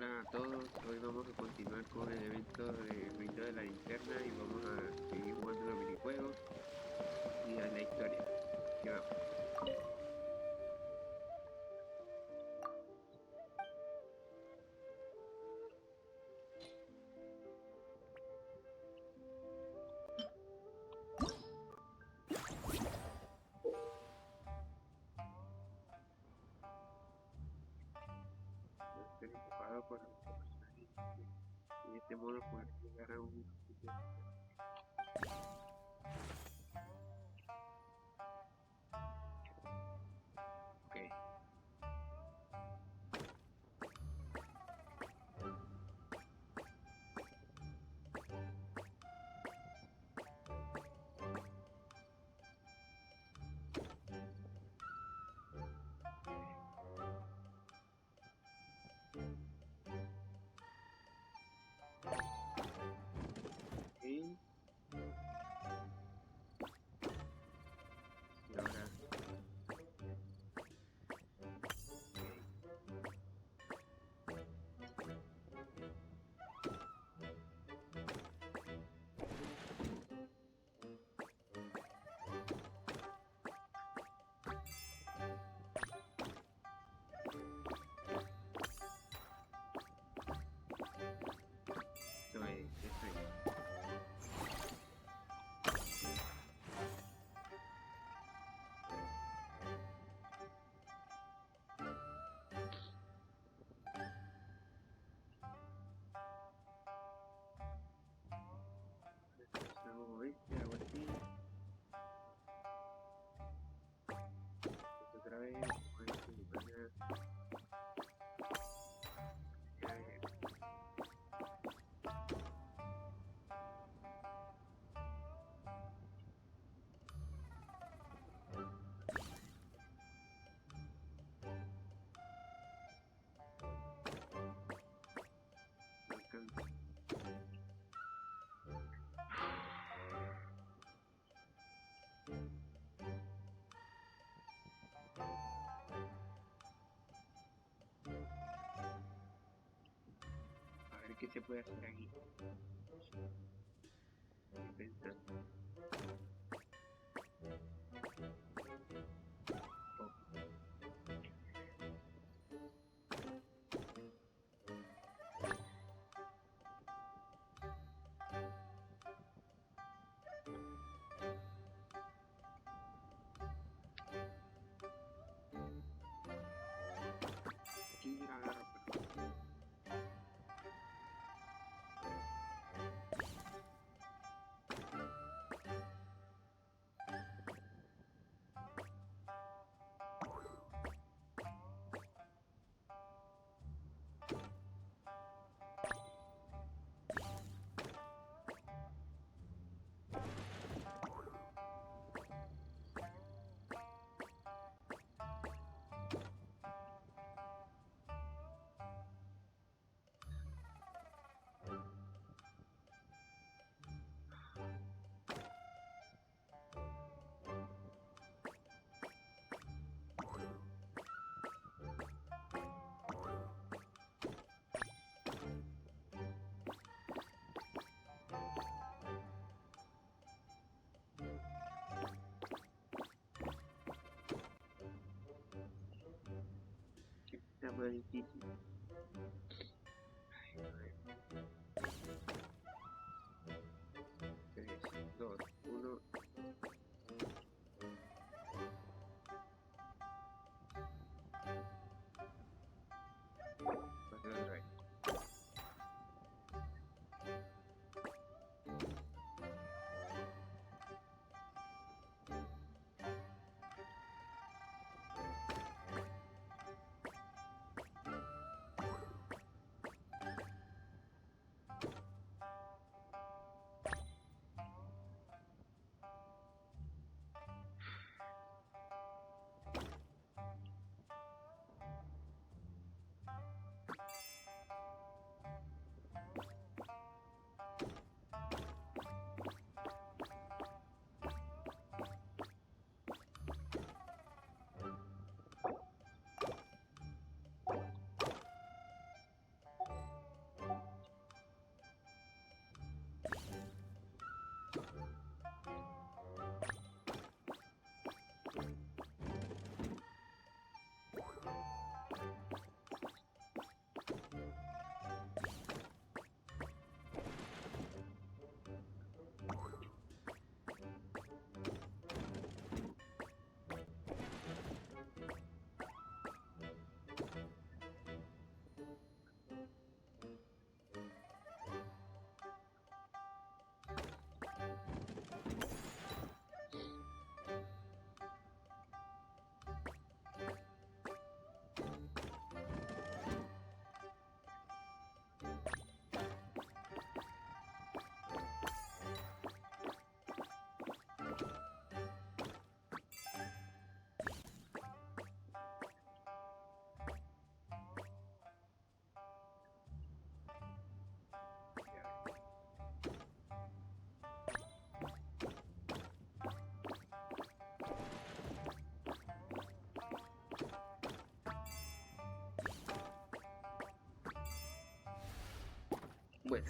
Hola a todos, hoy vamos a continuar con el evento de Rito de la Linterna y vamos a seguir jugando los minijuegos y a la historia. Aquí vamos. No estoy ocupado por nuestro personaje y de este modo poder llegar a un objetivo. Ok. Y ahora, ok. Eso es. Hago este, hago así. Esto otra vez, con esto y para no alcanzo. A ver qué se puede hacer aquí. Estoy pensando. Oh, aquí la agarro, pero que está más difícil. Ay, a ver. 3, 2, 1. Pasé otra vez. Bueno,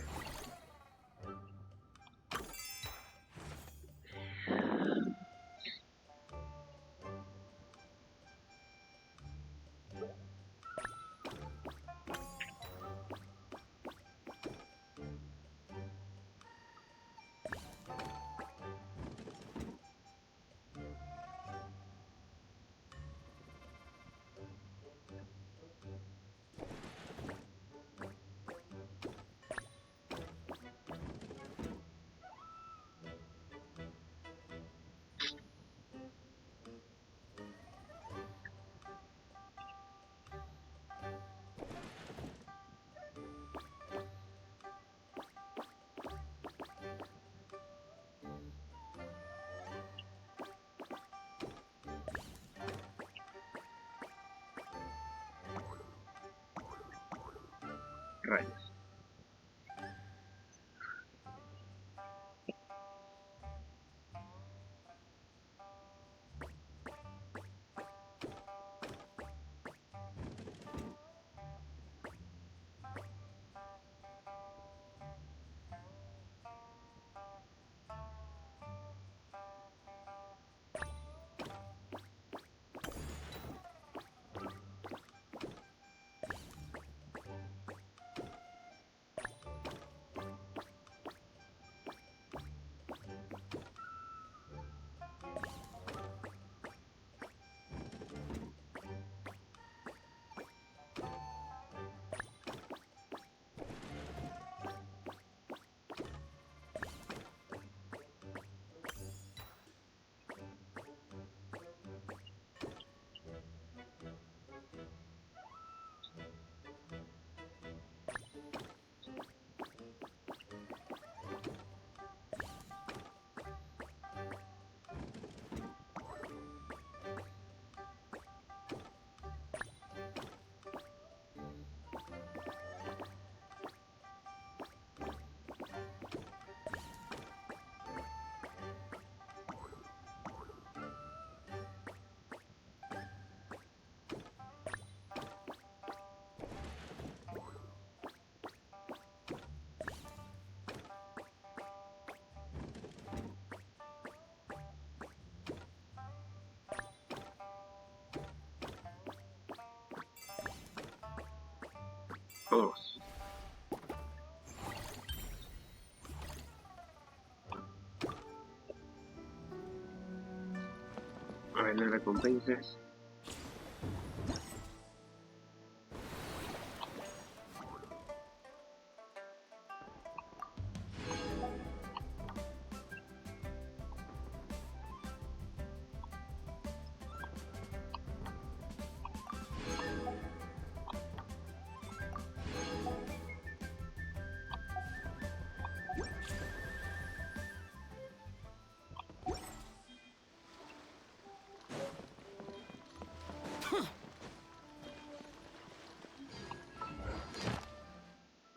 rayos. Vamos. A ver las recompensas.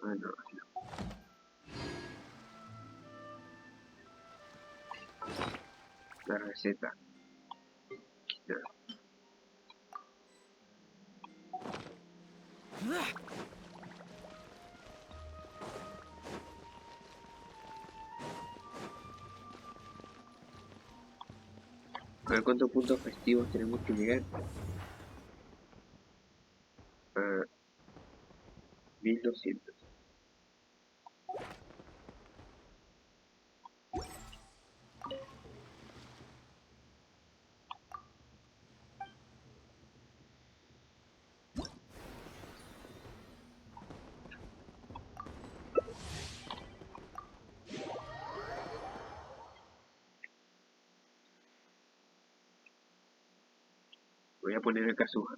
Bueno, la receta. Ya. A ver cuántos puntos festivos tenemos que llegar. 1200. Voy a poner el Kazuha.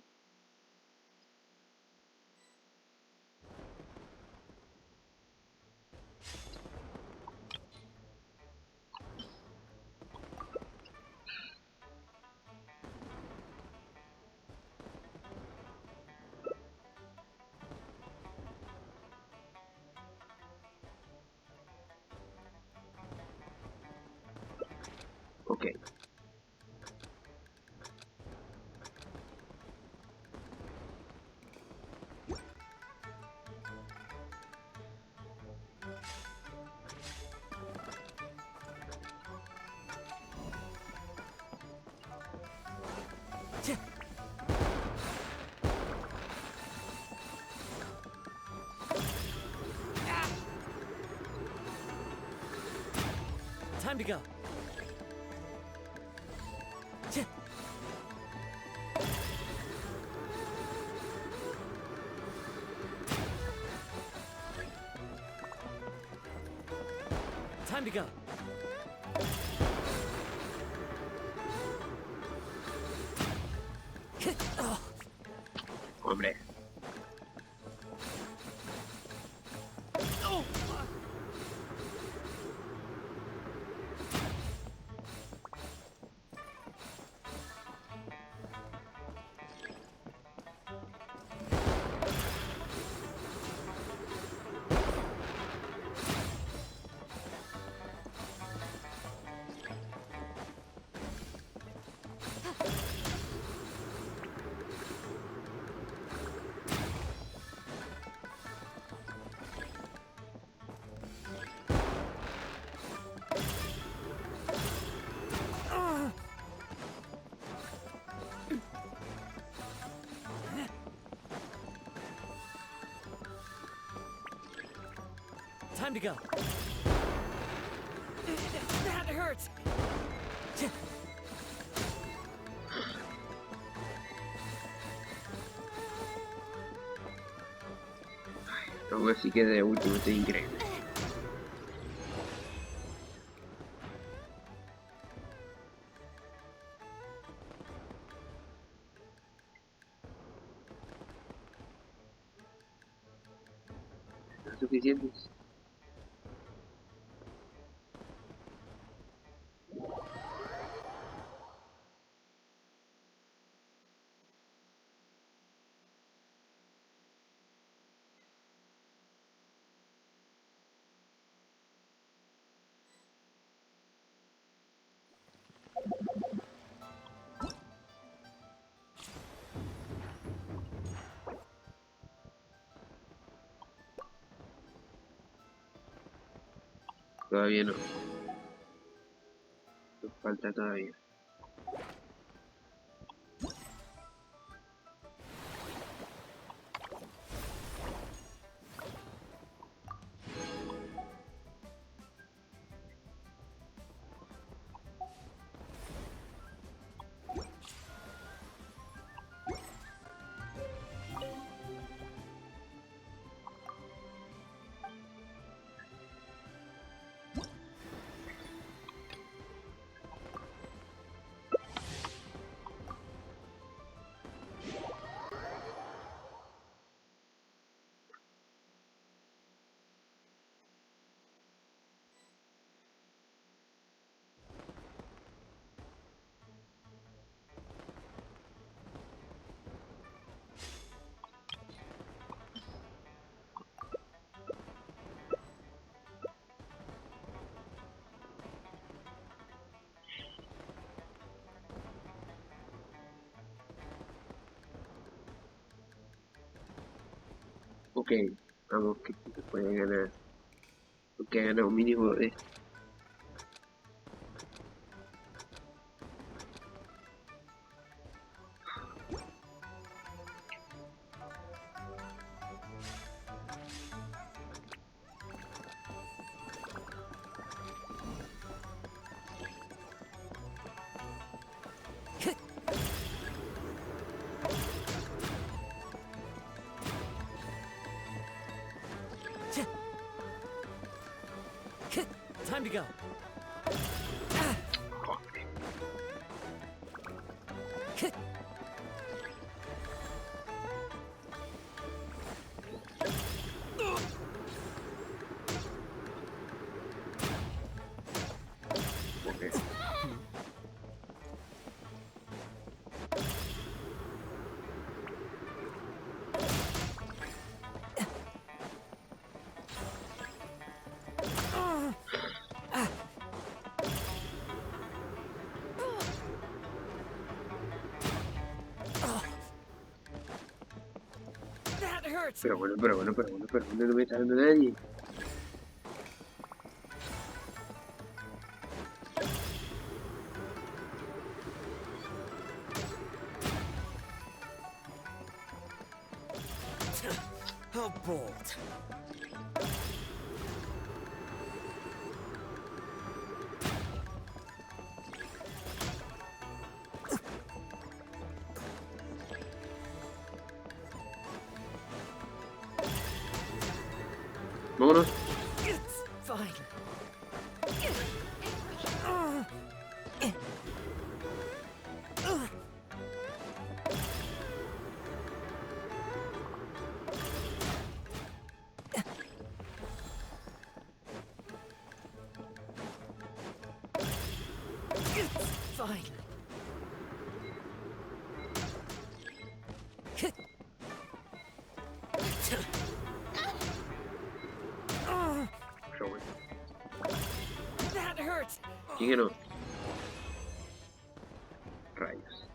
Ok. Time to go. Time to go. Hombre. Time to go. That hurts. Aún así que de último es increíble. ¿No suficientes? Todavía no. Nos falta todavía. Ok, vamos que se puede ganar. Porque gana un mínimo de... Time to go. Ok. That hurts. Pero bueno, no me está dando nadie. How bold. Vámonos. It's fine. It's fine. Pero bueno. That hurts. ¿Quién ganó? Rayos.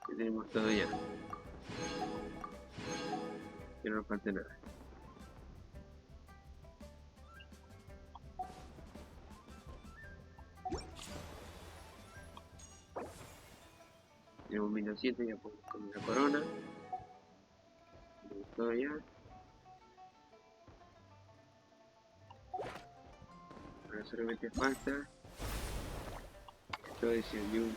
Ya tenemos todo ya. Que no nos falte nada. Tenemos 1200, ya podemos poner la corona. Tenemos todo ya. Ahora solamente falta todo ese new.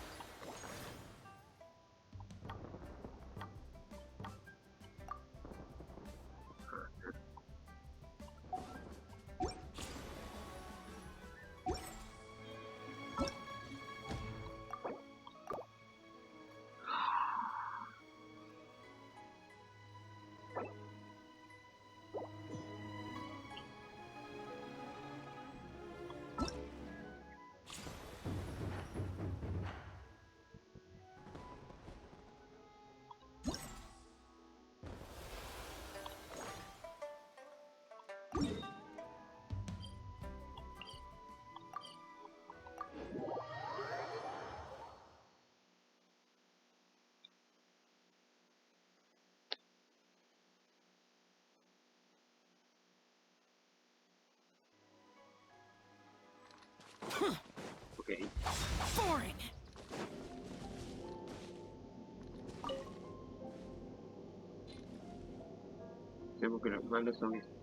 Ok. Boring. Sabemos que los malos son estos.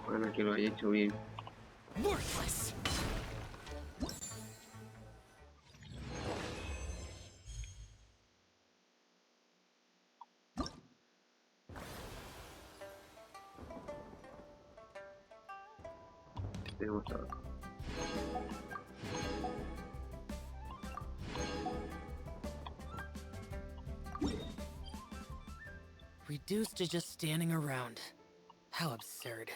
Ojalá que lo haya hecho bien. Worthless. Tenemos todo. Reduced to just standing around. How absurd.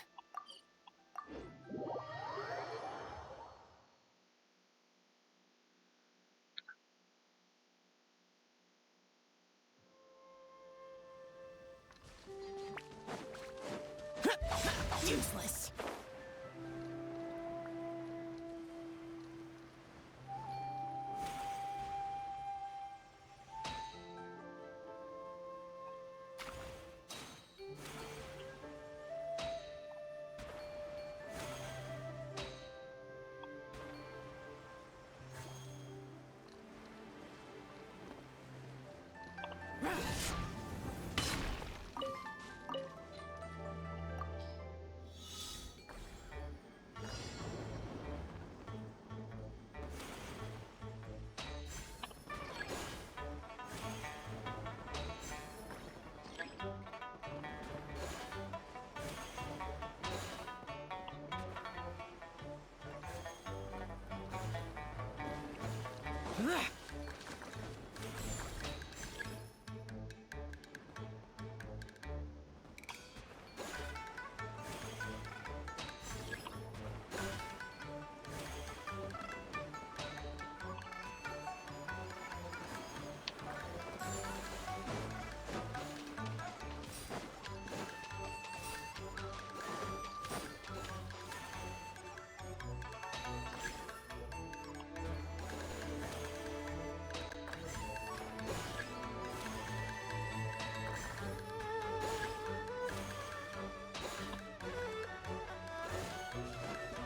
Useless.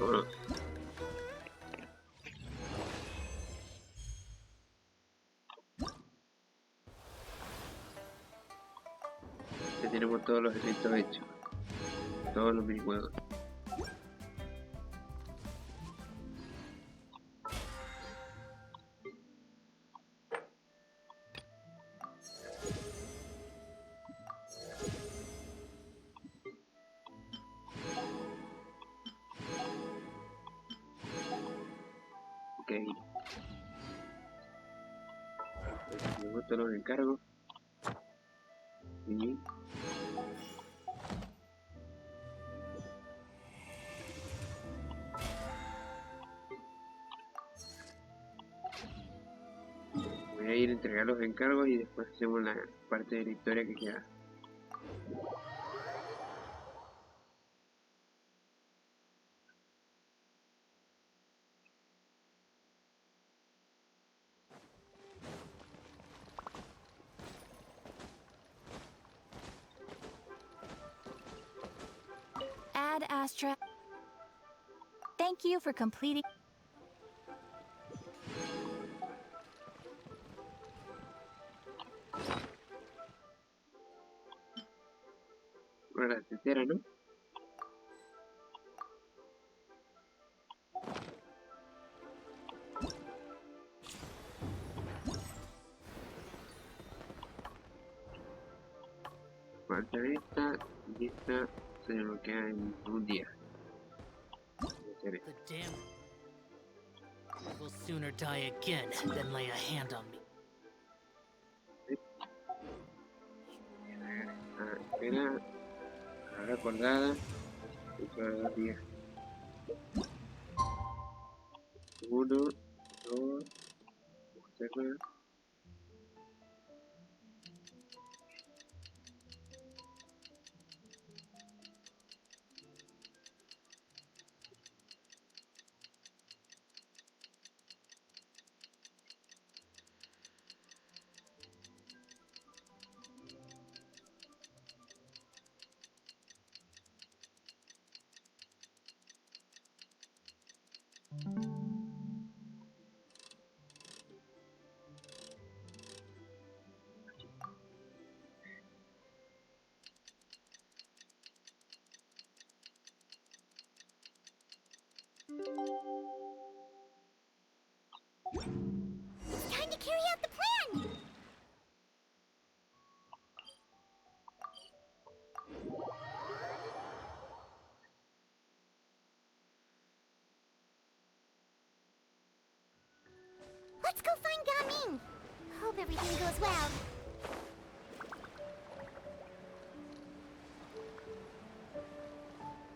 Vámonos. Ya tenemos todos los efectos hechos. Todos los minijuegos. Ok. Tenemos todos los encargos. Y voy a ir a entregar los encargos y después hacemos la parte de la historia que queda. Ad Astra. Thank you for completing. Bueno, la tetera, ¿no? Falta esta y esta se desbloquea en un día. The damn... I will sooner die again than lay a hand on me. Espera, ahora acordada, eso de 2 días. 1, 2, observa. It's time to carry out the plan! Let's go find Gaming! Hope everything goes well.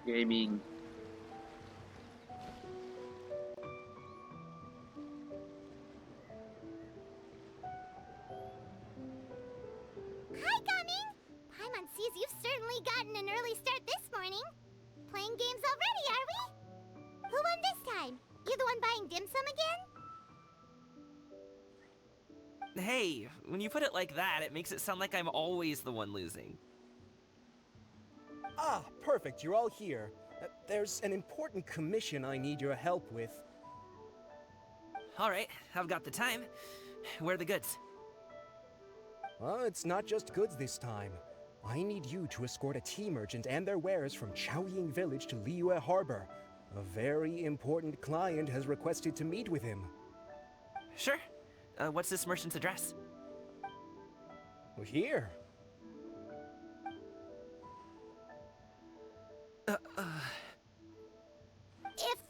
Gaming. Hi, Gaming! Paimon sees you've certainly gotten an early start this morning. Playing games already, are we? Who won this time? You the one buying dim sum again? Hey, when you put it like that, it makes it sound like I'm always the one losing. Ah, perfect, you're all here. There's an important commission I need your help with. Alright, I've got the time. Where are the goods? Well, it's not just goods this time. I need you to escort a tea merchant and their wares from Chaoying Village to Liyue Harbor. A very important client has requested to meet with him. Sure. What's this merchant's address? Well, here. If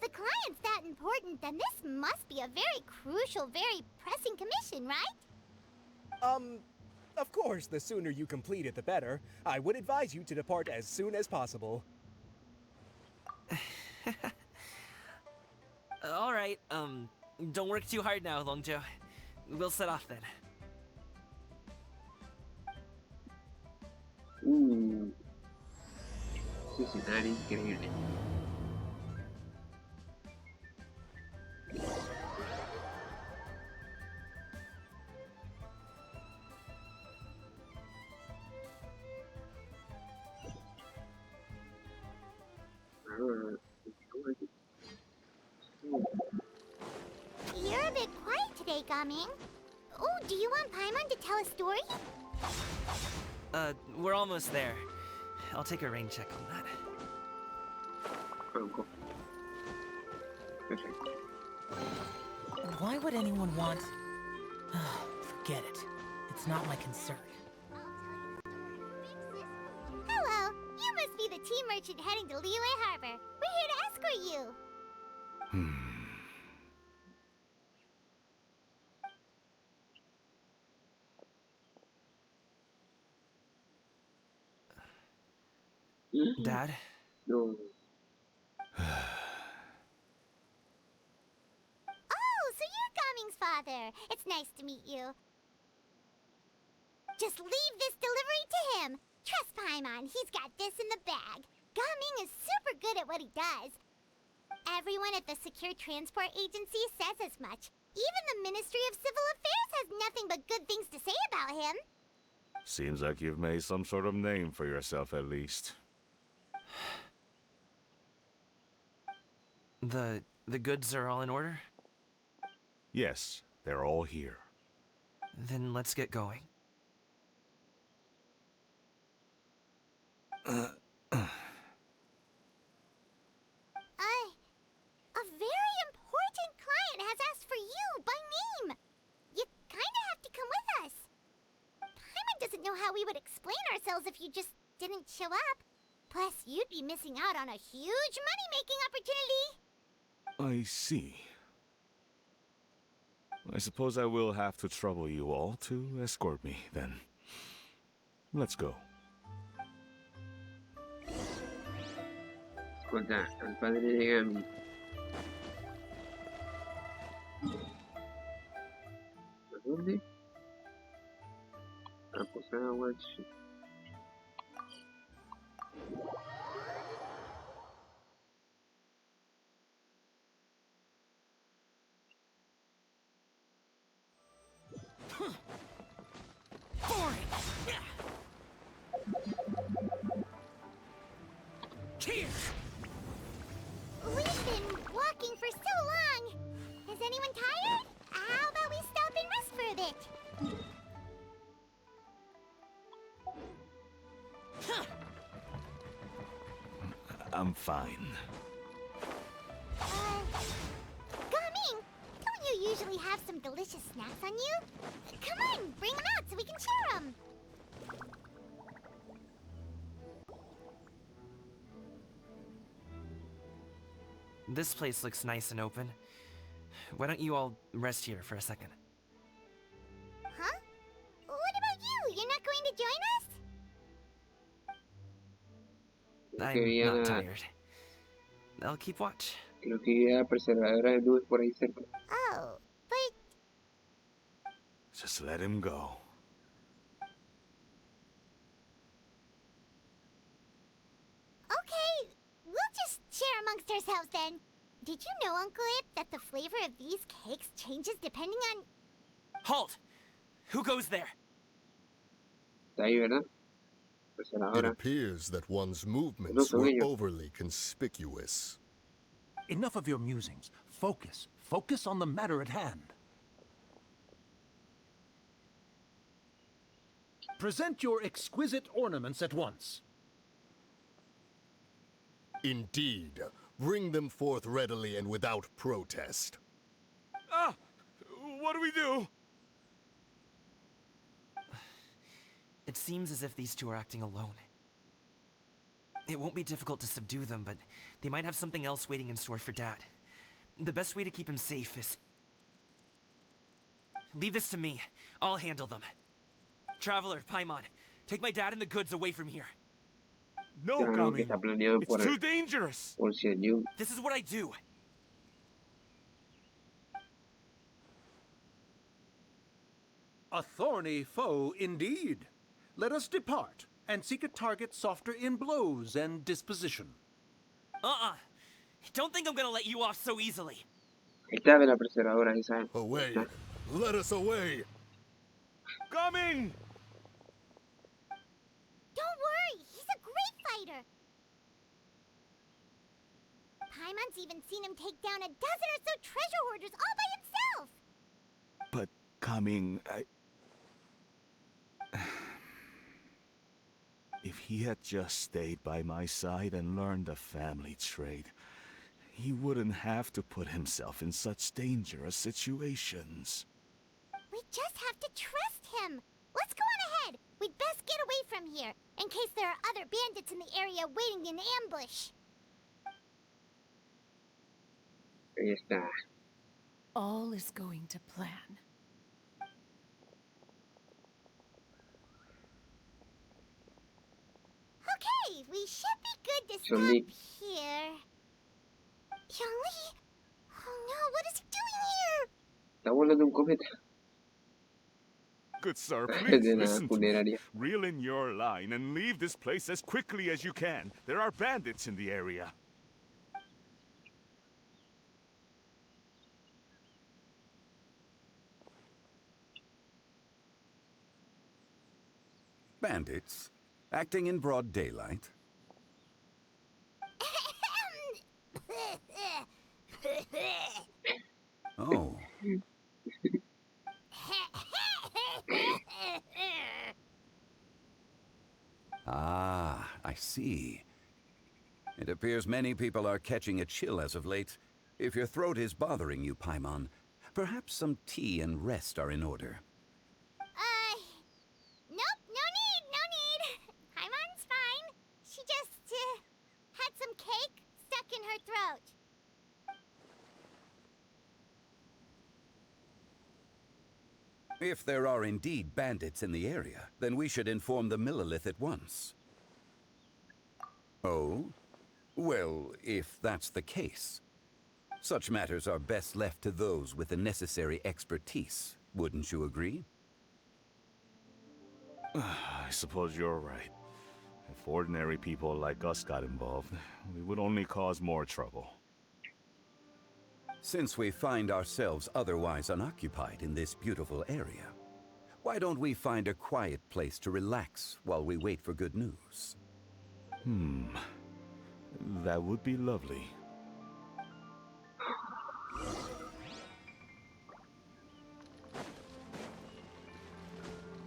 the client's that important, important, then this must be a very crucial, very pressing commission, right? Of course, the sooner you complete it, the better. I would advise you to depart as soon as possible. All right, don't work too hard now, Longjo. We'll set off then. Ese escenario increíble. You're a bit quiet today, Gaming. Oh, do you want Paimon to tell a story? We're almost there. I'll take a rain check on that. Franco. Perfecto. And why would anyone want... Forget it. It's not my concern. Hello, you must be the tea merchant heading to Liyue Harbor. We're here to escort you. Dad? No. Oh, so you're Gaming's father. It's nice to meet you. Just leave this delivery to him. Trust Paimon, he's got this in the bag. Gaming is super good at what he does. Everyone at the Secure Transport Agency says as much. Even the Ministry of Civil Affairs has nothing but good things to say about him. Seems like you've made some sort of name for yourself, at least. The goods are all in order? Yes, they're all here. Then let's get going. A very important client has asked for you by name. You kinda have to come with us. Paimon doesn't know how we would explain ourselves if you just didn't show up. Plus, you'd be missing out on a huge money-making opportunity. I see. I suppose I will have to trouble you all to escort me, then. Let's go. Escolta, al padre de Gami. ¿A dónde? A Posada Watch. We've been walking for so long. Is anyone tired? How about we stop and rest for a bit? I'm fine. Gaming, don't you usually have some delicious snacks on you? Come on, bring them out so we can share them. This place looks nice and open. Why don't you all rest here for a second? Huh? What about you? You're not going to join us? I'm not tired. I'll keep watch. Creo que había preservadora de nubes por ahí cerca. Oh, but Just let him go. okay, we'll just share amongst ourselves then. Did you know, Uncle Ip, that the flavor of these cakes changes depending on... Halt! Who goes there? Está ahí, ¿verdad? It Preservadora. appears that one's movements son were ellos. overly conspicuous. Enough of your musings. Focus. Focus on the matter at hand. Present your exquisite ornaments at once. Indeed. Bring them forth readily and without protest. Ah! What do we do? It seems as if these two are acting alone. It won't be difficult to subdue them, but they might have something else waiting in store for Dad. the best way to keep him safe is... Leave this to me. I'll handle them. Traveler, Paimon, take my dad and the goods away from here. No, Claro que Gami. está planeado It's too dangerous. por Sir Yu. This is what I do. A thorny foe indeed. Let us depart and seek a target softer in blows and disposition. Don't think I'm gonna let you off so easily. Esta de la preservadora, esa. Away! Let us away! Coming! Don't worry, he's a great fighter. Paimon's even seen him take down a dozen or so treasure hoarders all by himself. But coming, If he had just stayed by my side and learned the family trade, he wouldn't have to put himself in such dangerous situations. We just have to trust him. Let's go on ahead. We'd best get away from here, in case there are other bandits in the area waiting in ambush. Ahí está. All is going to plan. Okay, we should be good to Johnny. stop here. Yongli? Oh no, what is he doing here? Está volando un cometa. Good sir, De please la listen to me. funeraria. Reel in your line and leave this place as quickly as you can. There are bandits in the area. Bandits? Acting in broad daylight? Oh. Ah, I see. It appears many people are catching a chill as of late. If your throat is bothering you, Paimon, perhaps some tea and rest are in order. Nope, no need. Paimon's fine. She just, had some cake stuck in her throat. If there are indeed bandits in the area, then we should inform the Millilith at once. Oh? Well, if that's the case. Such matters are best left to those with the necessary expertise, wouldn't you agree? I suppose you're right. If ordinary people like us got involved, we would only cause more trouble. Since we find ourselves otherwise unoccupied in this beautiful area, why don't we find a quiet place to relax while we wait for good news? That would be lovely.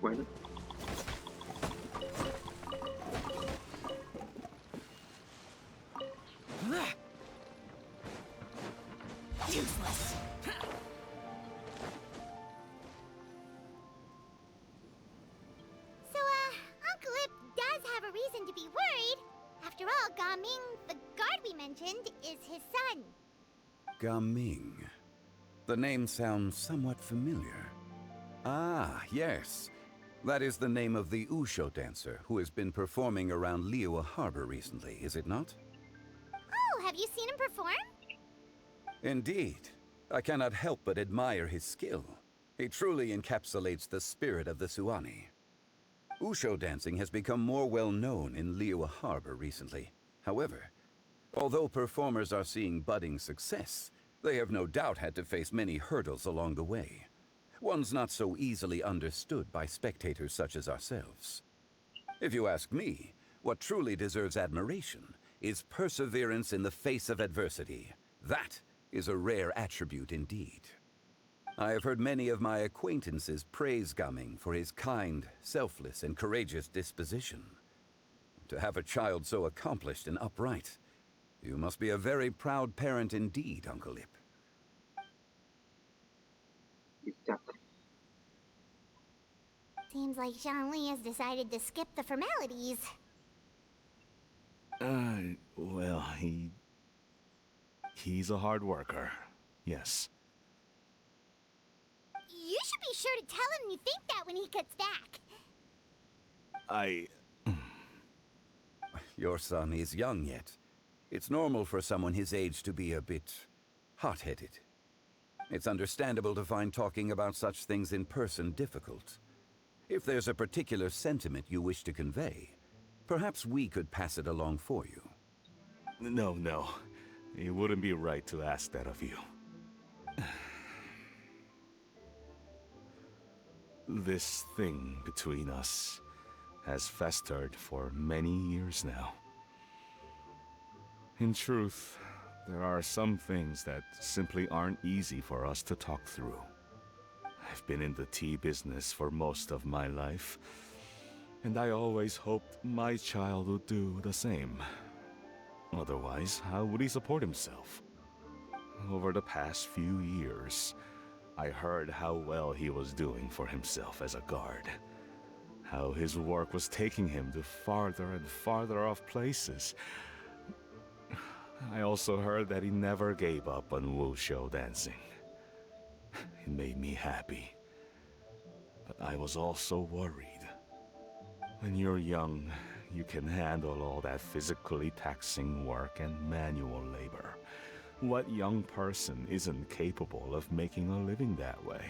Bueno. Useless. So, Uncle Ip does have a reason to be worried. After all, Gaming, the guard we mentioned, is his son. Gaming. The name sounds somewhat familiar. Ah, yes. That is the name of the Usho dancer who has been performing around Liyue Harbor recently, is it not? Oh, have you seen him perform? Indeed. I cannot help but admire his skill. He truly encapsulates the spirit of the Suani. Usho dancing has become more well known in Liyue Harbor recently. However, although performers are seeing budding success, they have no doubt had to face many hurdles along the way. One's not so easily understood by spectators such as ourselves. If you ask me, what truly deserves admiration is perseverance in the face of adversity. That is a rare attribute indeed. I have heard many of my acquaintances praise Gaming for his kind, selfless, and courageous disposition. To have a child so accomplished and upright, you must be a very proud parent indeed, Uncle Ip. Exacto. Seems like Zhongli has decided to skip the formalities. Well, he's a hard worker. Yes. You should be sure to tell him you think that when he gets back. I... Your son is young yet. It's normal for someone his age to be a bit hot-headed. It's understandable to find talking about such things in person difficult. If there's a particular sentiment you wish to convey, perhaps we could pass it along for you. No. It wouldn't be right to ask that of you. This thing between us has festered for many years now. In truth, there are some things that simply aren't easy for us to talk through. I've been in the tea business for most of my life, and I always hoped my child would do the same. Otherwise, how would he support himself? Over the past few years, I heard how well he was doing for himself as a guard. How his work was taking him to farther and farther off places. I also heard that he never gave up on wushou dancing. It made me happy. But I was also worried. When you're young, you can handle all that physically taxing work and manual labor. What young person isn't capable of making a living that way?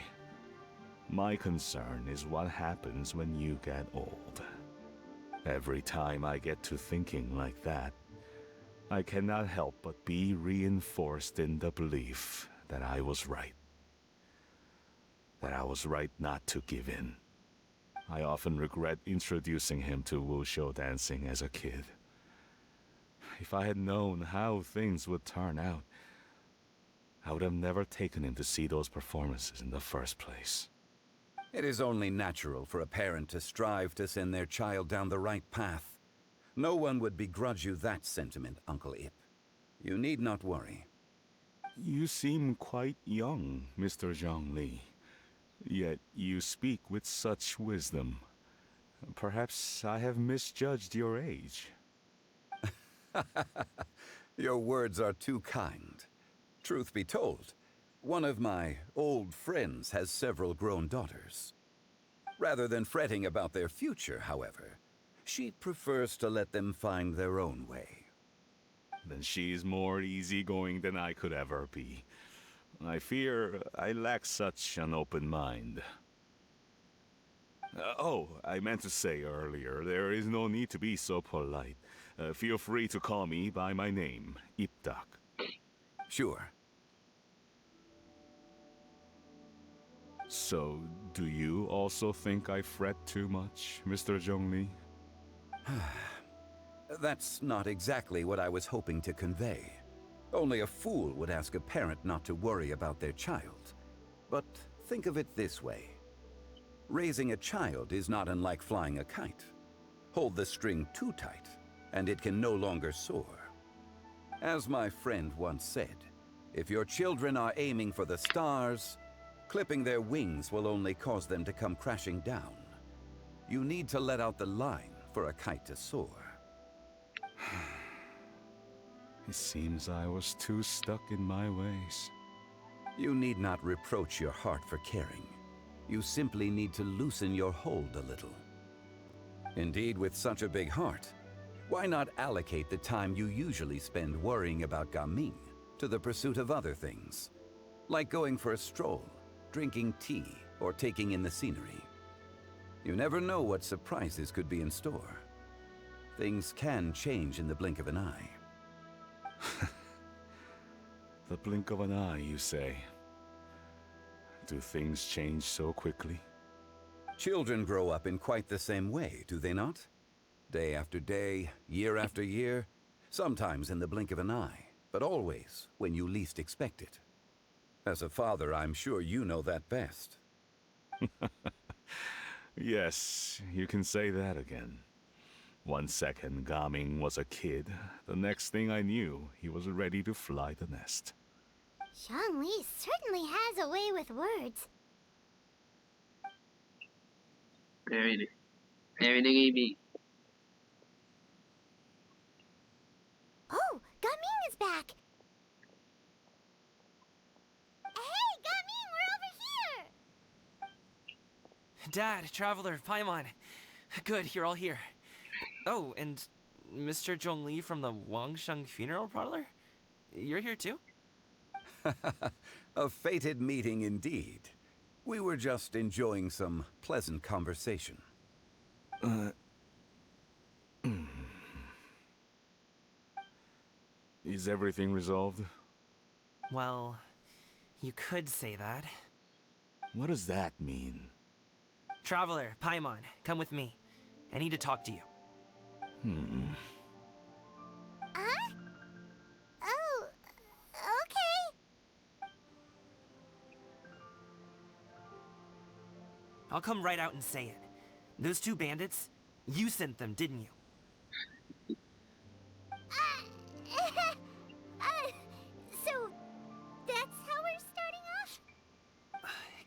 My concern is what happens when you get old. Every time I get to thinking like that, I cannot help but be reinforced in the belief that I was right. That I was right not to give in. I often regret introducing him to wushou dancing as a kid. If I had known how things would turn out, I would have never taken him to see those performances in the first place. It is only natural for a parent to strive to send their child down the right path. No one would begrudge you that sentiment, Uncle Ip. You need not worry. You seem quite young, Mr. Zhongli. Yet you speak with such wisdom. Perhaps I have misjudged your age. Your words are too kind. Truth be told, one of my old friends has several grown daughters. Rather than fretting about their future, however, she prefers to let them find their own way. Then she's more easygoing than I could ever be. I fear I lack such an open mind. I meant to say earlier, there is no need to be so polite. Feel free to call me by my name, Ipdak. Sure. So, do you also think I fret too much, Mr. Zhongli? That's not exactly what I was hoping to convey. Only a fool would ask a parent not to worry about their child. But think of it this way. Raising a child is not unlike flying a kite. Hold the string too tight, and it can no longer soar. As my friend once said, if your children are aiming for the stars, clipping their wings will only cause them to come crashing down. You need to let out the line for a kite to soar. It seems I was too stuck in my ways. You need not reproach your heart for caring. You simply need to loosen your hold a little. Indeed, with such a big heart, why not allocate the time you usually spend worrying about Gaming to the pursuit of other things, like going for a stroll, drinking tea, or taking in the scenery? You never know what surprises could be in store. Things can change in the blink of an eye. The blink of an eye, you say? Do things change so quickly? Children grow up in quite the same way, do they not? Day after day, year after year, sometimes in the blink of an eye, but always when you least expect it. As a father, I'm sure you know that best. Yes, you can say that again. 1 second, Gaming was a kid. The next thing I knew, he was ready to fly the nest. Zhongli certainly has a way with words. Ahí viene Gaming. Oh, Gaming is back! Dad, Traveler, Paimon. Good, you're all here. Oh, and Mr. Zhongli from the Wangsheng Funeral Parlor? You're here too? A fated meeting indeed. We were just enjoying some pleasant conversation. Is everything resolved? Well, you could say that. What does that mean? Traveler, Paimon, come with me. I need to talk to you. Huh? Oh, okay. I'll come right out and say it. Those two bandits, you sent them, didn't you? So, that's how we're starting off?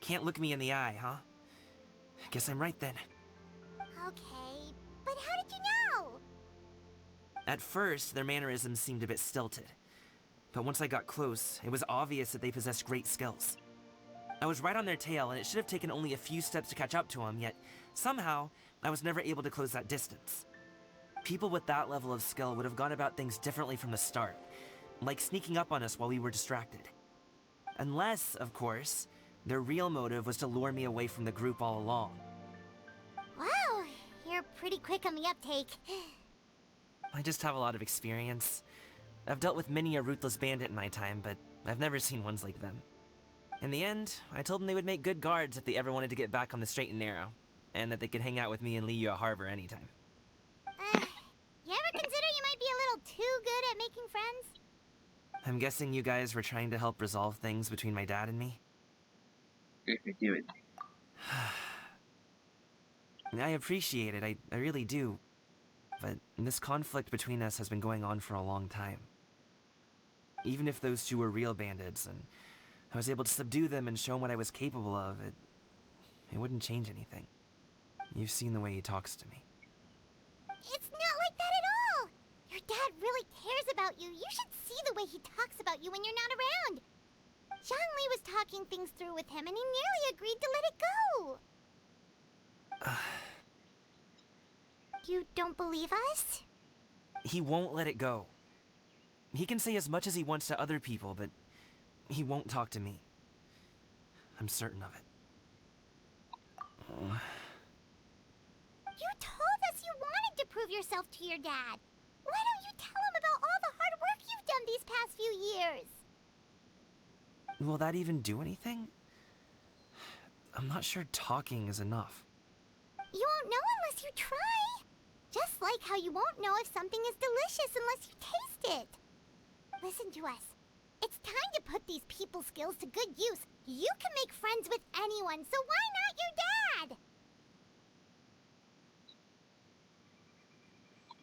Can't look me in the eye, huh? Guess I'm right then. Okay, but how did you know? At first, their mannerisms seemed a bit stilted. But once I got close, it was obvious that they possessed great skills. I was right on their tail, and it should have taken only a few steps to catch up to them, yet somehow, I was never able to close that distance. People with that level of skill would have gone about things differently from the start, like sneaking up on us while we were distracted. Unless, of course, their real motive was to lure me away from the group all along. Wow, you're pretty quick on the uptake. I just have a lot of experience. I've dealt with many a ruthless bandit in my time, but I've never seen ones like them. In the end, I told them they would make good guards if they ever wanted to get back on the straight and narrow, and that they could hang out with me in Liyue Harbor anytime. You ever consider you might be a little too good at making friends? I'm guessing you guys were trying to help resolve things between my dad and me? Efectivamente. I appreciate it, I really do. But this conflict between us has been going on for a long time. Even if those two were real bandits, and I was able to subdue them and show them what I was capable of, it wouldn't change anything. You've seen the way he talks to me. It's not like that at all! Your dad really cares about you. You should see the way he talks about you when you're not around. Zhongli was talking things through with him, and he nearly agreed to let it go. You don't believe us? He won't let it go. He can say as much as he wants to other people, but he won't talk to me. I'm certain of it. You told us you wanted to prove yourself to your dad. Why don't you tell him about all the hard work you've done these past few years? Will that even do anything? I'm not sure talking is enough. You won't know unless you try. Just like how you won't know if something is delicious unless you taste it. Listen to us. It's time to put these people skills to good use. You can make friends with anyone, so why not your dad?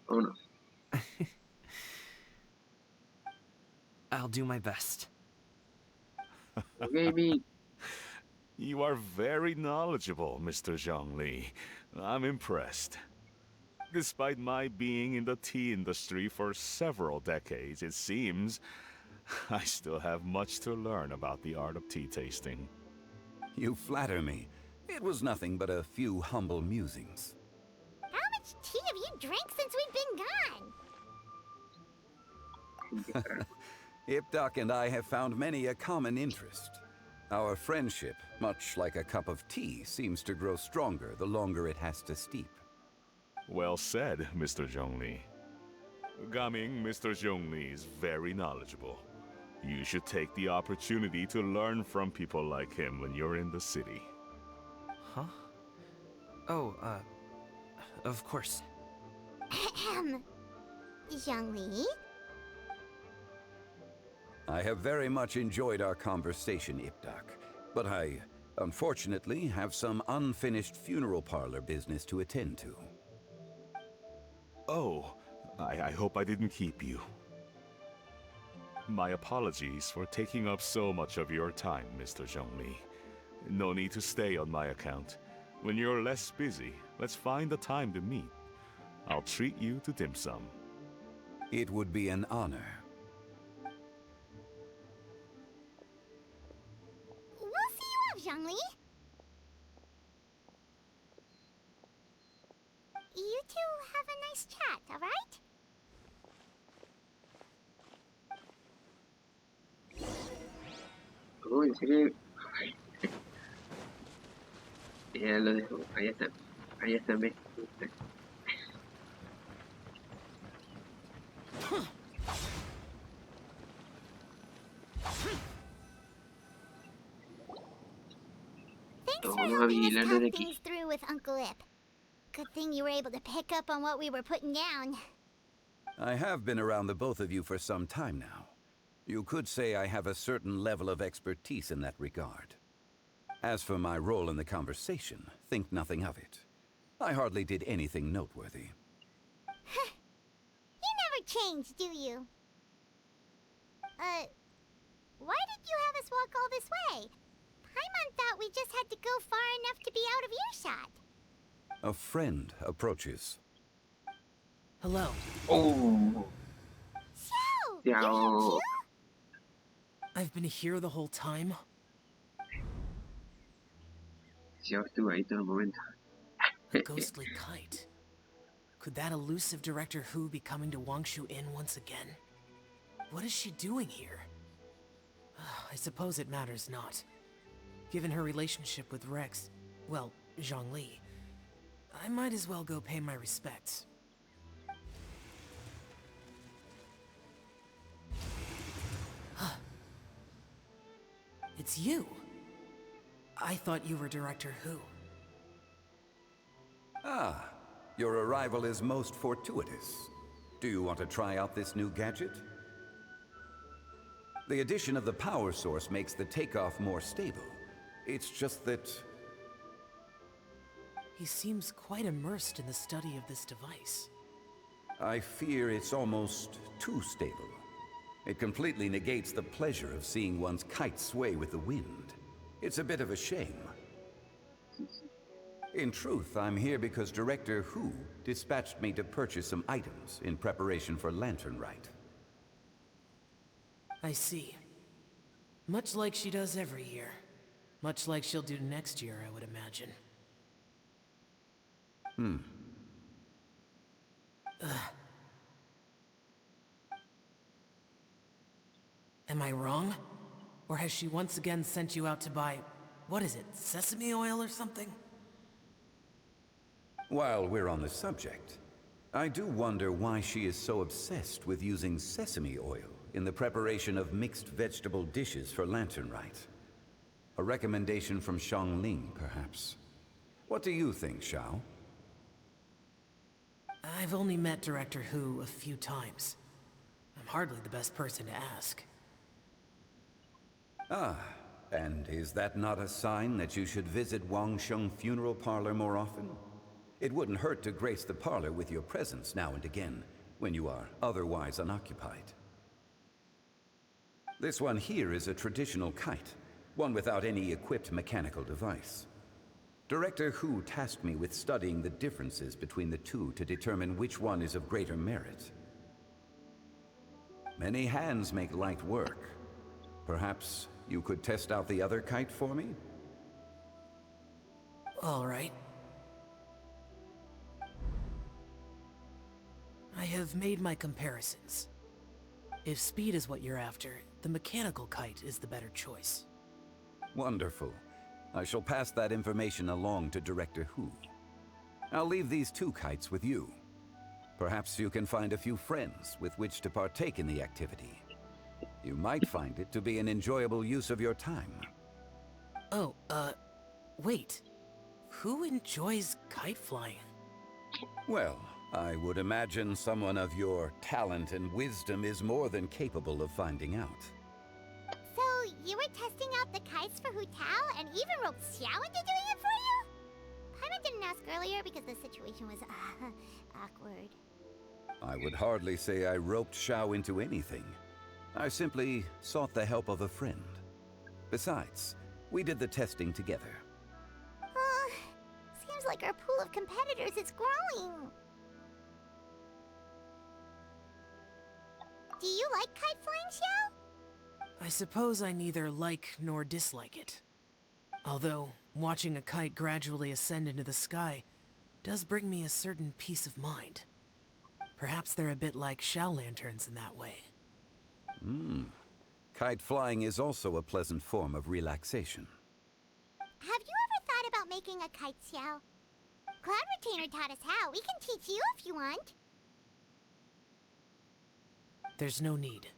Oh no. I'll do my best. Okay, me. You are very knowledgeable, Mr. Zhongli. I'm impressed. Despite my being in the tea industry for several decades, it seems I still have much to learn about the art of tea tasting. You flatter me. It was nothing but a few humble musings. How much tea have you drank since we've been gone? Ipdak and I have found many a common interest. Our friendship, much like a cup of tea, seems to grow stronger the longer it has to steep. Well said, Mr. Zhongli. Gaming, Mr. Zhongli is very knowledgeable. You should take the opportunity to learn from people like him when you're in the city. Huh? Oh, of course. Ahem. Zhongli? I have very much enjoyed our conversation, Ipdak, but I, unfortunately, have some unfinished funeral parlor business to attend to. Oh, I hope I didn't keep you. My apologies for taking up so much of your time, Mr. Zhongli. No need to stay on my account. When you're less busy, let's find a time to meet. I'll treat you to dim sum. It would be an honor. We'll see you off, Zhongli. nice chat, alright? Oh, en serio. Ya lo dejo. Ahí está. Ahí está, me gusta. Thanks for Vamos a helping us vigilarlo talk de aquí. things through with Uncle Ip. Good thing you were able to pick up on what we were putting down. I have been around the both of you for some time now. You could say I have a certain level of expertise in that regard. As for my role in the conversation, think nothing of it. I hardly did anything noteworthy. You never change, do you? Why did you have us walk all this way? Paimon thought we just had to go far enough to be out of earshot. A friend approaches. Hello. Oh. Xiao! Xiao. You're here too? I've been here the whole time. Ya estuvo ahí todo el momento. A ghostly kite. Could that elusive Director Who be coming to Wangshu Inn once again? What is she doing here? I suppose it matters not. Given her relationship with Rex, well, Zhongli, I might as well go pay my respects. It's you. I thought you were Director Who. Ah, your arrival is most fortuitous. Do you want to try out this new gadget? The addition of the power source makes the takeoff more stable. It's just that... He seems quite immersed in the study of this device. I fear it's almost too stable. It completely negates the pleasure of seeing one's kite sway with the wind. It's a bit of a shame. In truth, I'm here because Director Who dispatched me to purchase some items in preparation for Lantern Rite. I see. Much like she does every year. Much like she'll do next year, I would imagine. Am I wrong? Or has she once again sent you out to buy, what is it, sesame oil or something? While we're on the subject, I do wonder why she is so obsessed with using sesame oil in the preparation of mixed vegetable dishes for Lantern Rite. A recommendation from Xiangling, perhaps. What do you think, Xiao? I've only met Director Who a few times. I'm hardly the best person to ask. Ah, and is that not a sign that you should visit Wangsheng Funeral Parlor more often? It wouldn't hurt to grace the parlor with your presence now and again, when you are otherwise unoccupied. This one here is a traditional kite, one without any equipped mechanical device. Director Who tasked me with studying the differences between the two to determine which one is of greater merit. Many hands make light work. Perhaps you could test out the other kite for me? All right. I have made my comparisons. If speed is what you're after, the mechanical kite is the better choice. Wonderful. I shall pass that information along to Director Who. I'll leave these two kites with you. Perhaps you can find a few friends with which to partake in the activity. You might find it to be an enjoyable use of your time. Oh, wait. Who enjoys kite flying? Well, I would imagine someone of your talent and wisdom is more than capable of finding out. So, you were testing out the kites for Hu Tao and even roped Xiao into doing it for you? Paimon didn't ask earlier because the situation was, awkward. I would hardly say I roped Xiao into anything. I simply sought the help of a friend. Besides, we did the testing together. Seems like our pool of competitors is growing. Do you like kite flying, Xiao? I suppose I neither like nor dislike it. Although, watching a kite gradually ascend into the sky does bring me a certain peace of mind. Perhaps they're a bit like shell lanterns in that way. Kite flying is also a pleasant form of relaxation. Have you ever thought about making a kite shell? Cloud Retainer taught us how. We can teach you if you want. There's no need.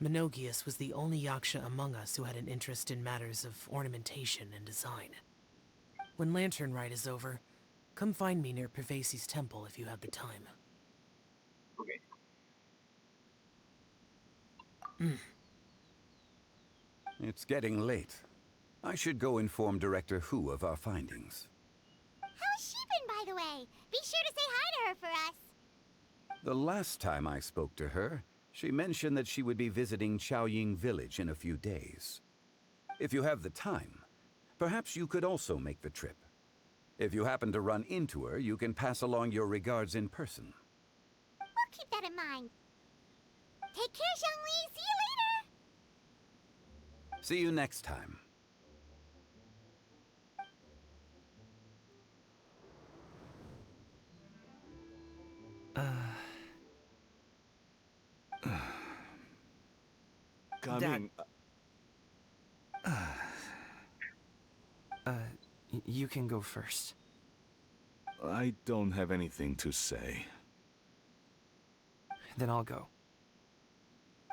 Menogias was the only Yaksha among us who had an interest in matters of ornamentation and design. When Lantern Rite is over, come find me near Pervasi's temple if you have the time. Okay. It's getting late. I should go inform Director Hu of our findings. How's she been, by the way? Be sure to say hi to her for us. The last time I spoke to her, she mentioned that she would be visiting Chaoying Village in a few days. If you have the time, perhaps you could also make the trip. If you happen to run into her, you can pass along your regards in person. We'll keep that in mind. Take care, Zhongli. See you later. See you next time. Coming. You can go first. I don't have anything to say. Then I'll go.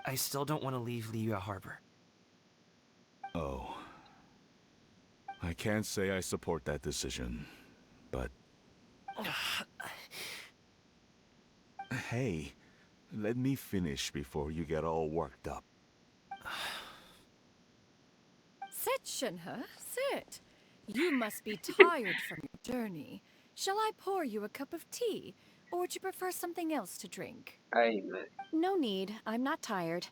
I still don't want to leave Liyue Harbor. Oh. I can't say I support that decision, but... Hey, let me finish before you get all worked up. Sit, Shenhe, sit. You must be tired from your journey. Shall I pour you a cup of tea, or would you prefer something else to drink? No need. I'm not tired.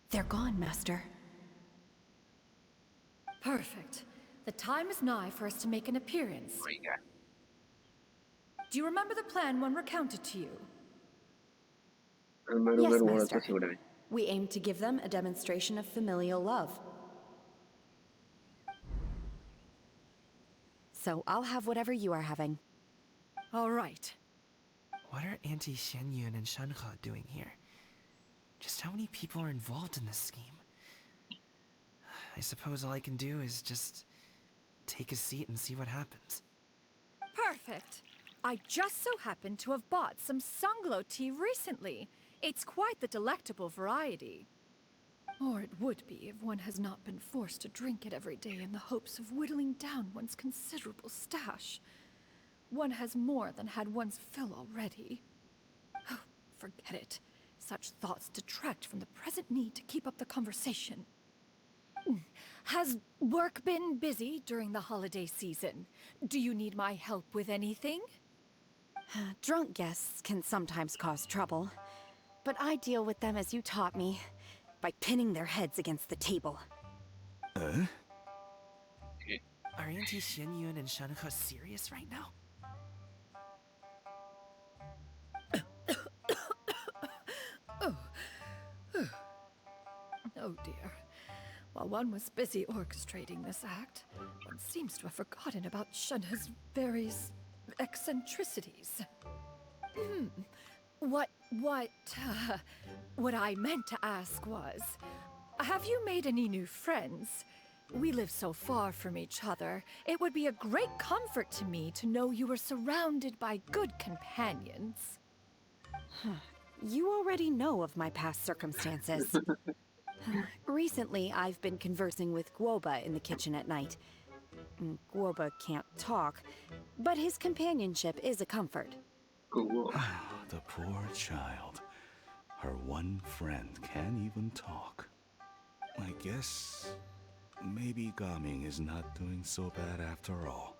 They're gone, Master. Perfect. The time is nigh for us to make an appearance. Do you remember the plan when recounted to you? Yes, Master. We aim to give them a demonstration of familial love. So I'll have whatever you are having. All right. What are Auntie Xianyun and Shenhe doing here? Just how many people are involved in this scheme? I suppose all I can do is just take a seat and see what happens. Perfect. I just so happen to have bought some Sunglow tea recently. It's quite the delectable variety. Or it would be if one has not been forced to drink it every day in the hopes of whittling down one's considerable stash. One has more than had one's fill already. Oh, forget it. Such thoughts detract from the present need to keep up the conversation. Has work been busy during the holiday season? Do you need my help with anything? Drunk guests can sometimes cause trouble, but I deal with them as you taught me, by pinning their heads against the table. Are Auntie Xianyun and Shenhe serious right now? Oh dear. While one was busy orchestrating this act, one seems to have forgotten about Shenhe's various eccentricities. What I meant to ask was, have you made any new friends? We live so far from each other, it would be a great comfort to me to know you were surrounded by good companions. You already know of my past circumstances. Recently, I've been conversing with Guoba in the kitchen at night. Guoba can't talk, but his companionship is a comfort. The poor child. Her one friend can't even talk. I guess maybe Gaming is not doing so bad after all.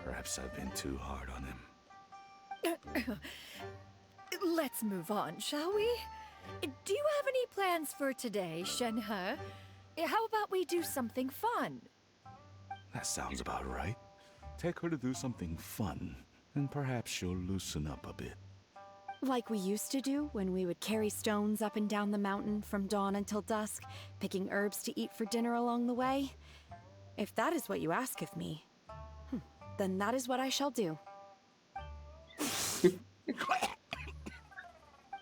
Perhaps I've been too hard on him. Let's move on, shall we? Do you have any plans for today, Shenhe? How about we do something fun? That sounds about right. Take her to do something fun, and perhaps she'll loosen up a bit. Like we used to do when we would carry stones up and down the mountain from dawn until dusk, picking herbs to eat for dinner along the way. If that is what you ask of me, Then that is what I shall do.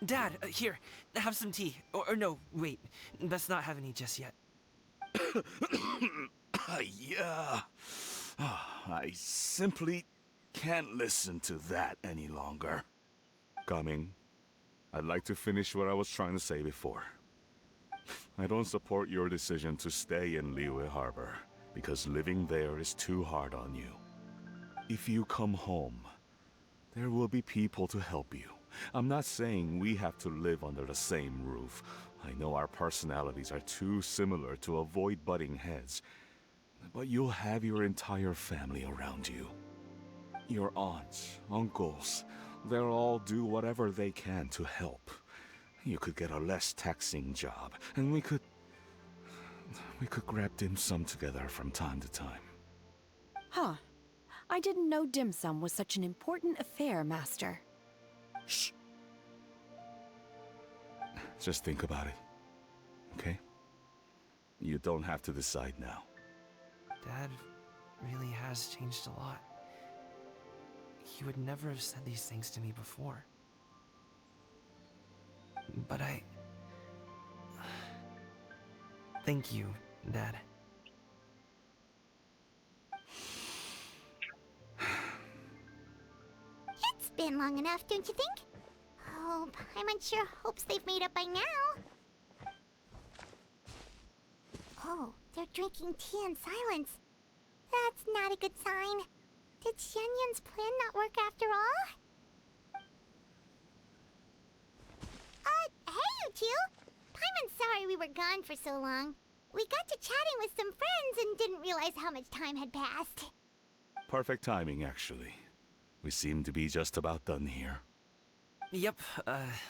Dad, here, have some tea. Or no, wait, let's not have any just yet. Yeah. I simply can't listen to that any longer. Coming. I'd like to finish what I was trying to say before. I don't support your decision to stay in Liyue Harbor, because living there is too hard on you. If you come home, there will be people to help you. I'm not saying we have to live under the same roof. I know our personalities are too similar to avoid butting heads. But you'll have your entire family around you. Your aunts, uncles, they'll all do whatever they can to help. You could get a less taxing job, and we could grab dim sum together from time to time. Huh. I didn't know dim sum was such an important affair, Master. Shh. Just think about it, okay? You don't have to decide now. Dad really has changed a lot. He would never have said these things to me before. But thank you, Dad. It's been long enough, don't you think? Oh, Paimon sure hopes they've made up by now. Oh, they're drinking tea in silence. That's not a good sign. Did Xianyun's plan not work after all? Hey you two! Paimon's sorry we were gone for so long. We got to chatting with some friends and didn't realize how much time had passed. Perfect timing, actually. We seem to be just about done here. Yep,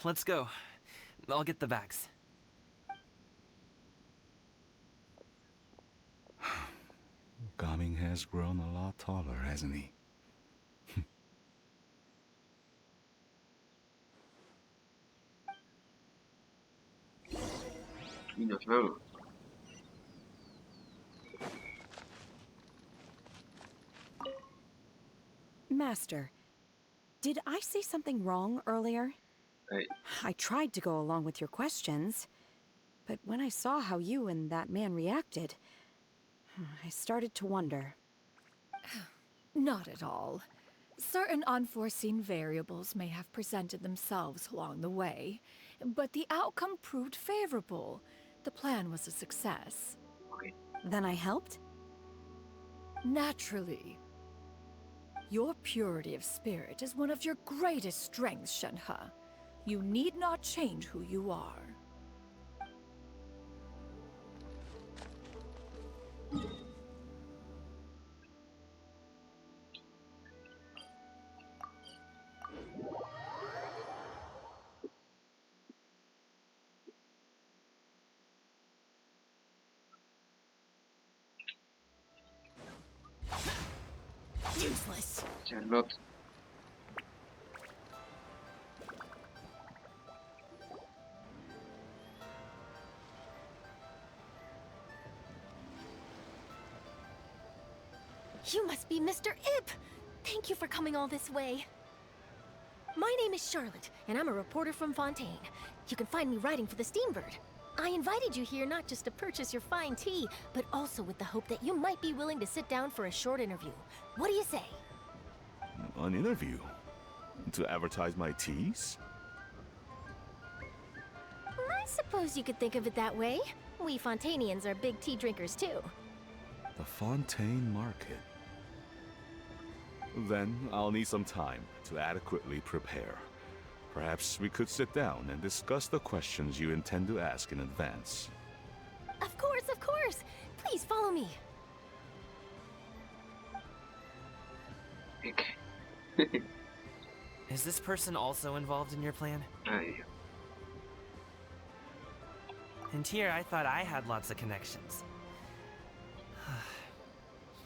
let's go. I'll get the bags. Gaming has grown a lot taller, hasn't he? Y nos vamos. Master, did I say something wrong earlier? Hey, I tried to go along with your questions, but when I saw how you and that man reacted, I started to wonder. Not at all. Certain unforeseen variables may have presented themselves along the way, but the outcome proved favorable. The plan was a success. okay. Then I helped? Naturally. Your purity of spirit is one of your greatest strengths, Shenhe. You need not change who you are. Useless. Charlotte. You must be Mr. Ip! Thank you for coming all this way. My name is Charlotte, and I'm a reporter from Fontaine. You can find me writing for the Steambird. I invited you here not just to purchase your fine tea, but also with the hope that you might be willing to sit down for a short interview. What do you say? An interview? To advertise my teas? I suppose you could think of it that way. We Fontainians are big tea drinkers too. The Fontaine Market. Then I'll need some time to adequately prepare. Perhaps we could sit down and discuss the questions you intend to ask in advance. Of course, of course! Please follow me. Is this person also involved in your plan? Ay, And here I thought I had lots of connections.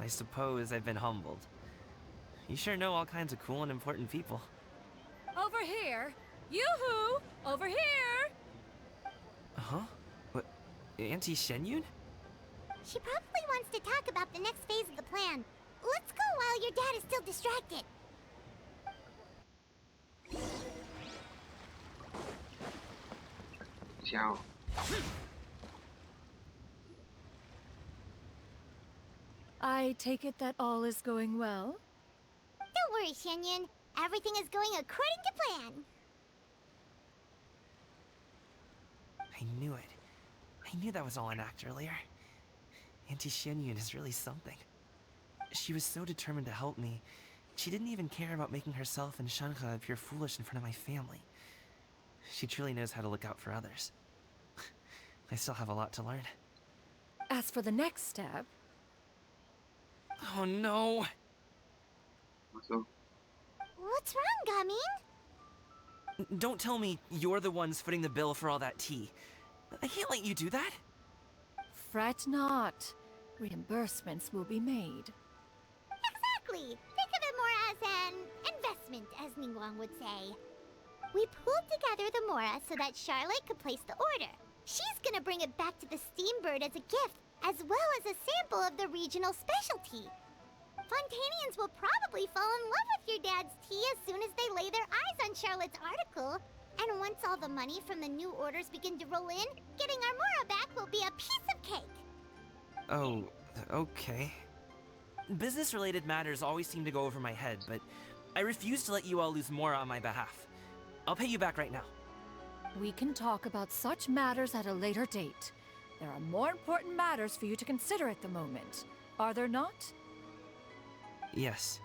I suppose I've been humbled. You sure know all kinds of cool and important people. Over here! Yoo-hoo! Over here! Huh? What? Auntie Shenyun? She probably wants to talk about the next phase of the plan. let's go while your dad is still distracted. Chao. I take it that all is going well? Don't worry, Xianyun. Everything is going according to plan. I knew it. I knew that was all an act earlier. Auntie Xianyun is really something. She was so determined to help me. She didn't even care about making herself and Shanhe appear foolish in front of my family. She truly knows how to look out for others. I still have a lot to learn. As for the next step, oh no! So, What's wrong, Gamin? Don't tell me you're the ones footing the bill for all that tea. I can't let you do that. fret not. Reimbursements will be made. Exactly. Think of it more as an investment, as Ningguang would say. We pooled together the Mora so that Charlotte could place the order. She's gonna bring it back to the Steambird as a gift, as well as a sample of the regional specialty. Fontanians will probably fall in love with your dad's tea as soon as they lay their eyes on Charlotte's article. And once all the money from the new orders begin to roll in, getting our Mora back will be a piece of cake. Oh, okay. Business-related matters always seem to go over my head, but I refuse to let you all lose more on my behalf. I'll pay you back right now. We can talk about such matters at a later date. There are more important matters for you to consider at the moment, are there not? Yes.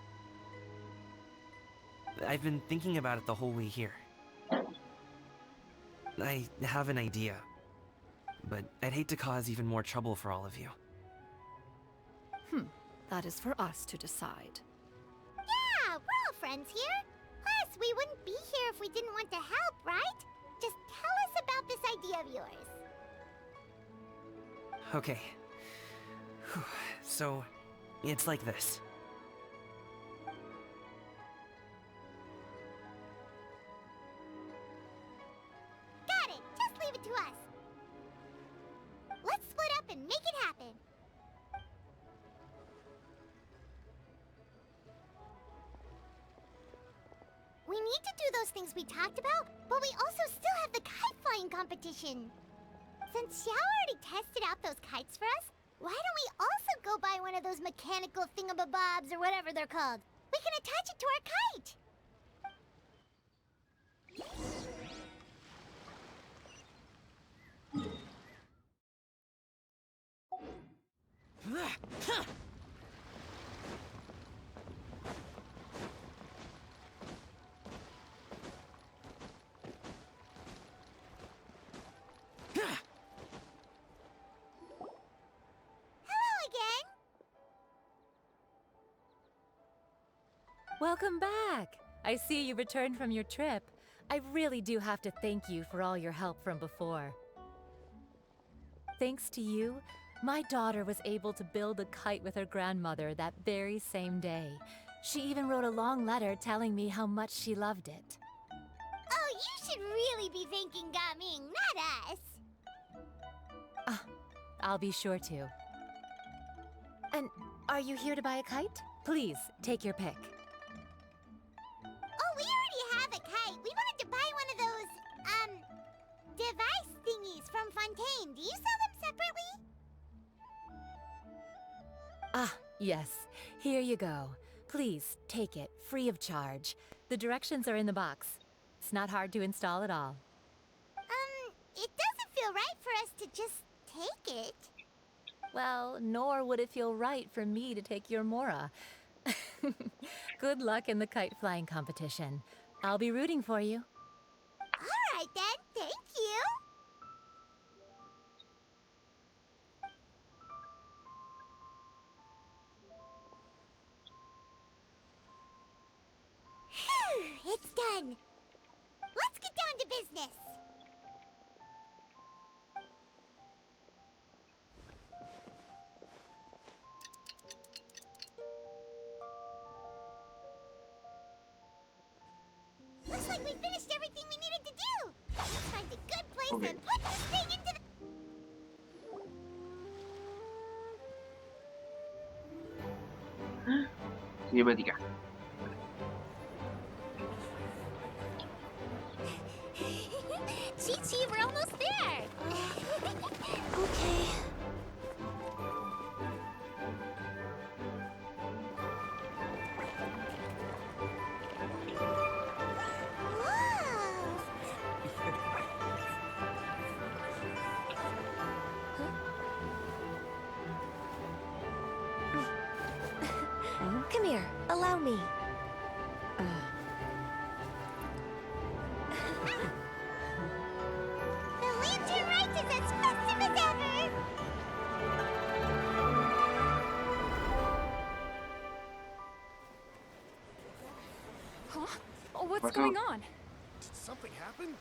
I've been thinking about it the whole way here. I have an idea, but I'd hate to cause even more trouble for all of you. That is for us to decide. Yeah, we're all friends here. Plus, we wouldn't be here if we didn't want to help, right? Just tell us about this idea of yours. Okay. Whew. So, it's like this. Got it. Just leave it to us. Let's split up and make it happen. We need to do those things we talked about, but we also still have the kite flying competition. Since Xiao already tested out those kites for us, why don't we also go buy one of those mechanical thingamabobs or whatever they're called? We can attach it to our kite. Hello again. Welcome back! I see you returned from your trip. I really do have to thank you for all your help from before. Thanks to you, my daughter was able to build a kite with her grandmother that very same day. She even wrote a long letter telling me how much she loved it. Oh, you should really be thanking Gaming, not us. I'll be sure to. And are you here to buy a kite? Please, take your pick. Oh, we already have a kite. We wanted to buy one of those, device thingies from Fontaine. Do you sell them separately? Ah, yes. Here you go. Please, take it, free of charge. The directions are in the box. It's not hard to install at all. It doesn't feel right for us to just take it. Well, nor would it feel right for me to take your Mora. Good luck in the kite flying competition. I'll be rooting for you. All right then, thank you. Phew, it's done. Let's get down to business. Looks like we finished everything we needed to do. Let's find a good place and put this thing into the... Cinemática. Chi-Chi, we're almost there! Okay. Come here, allow me. The lantern rite is as festive as ever! Huh? Oh, what's What's going up? on? Did something happen?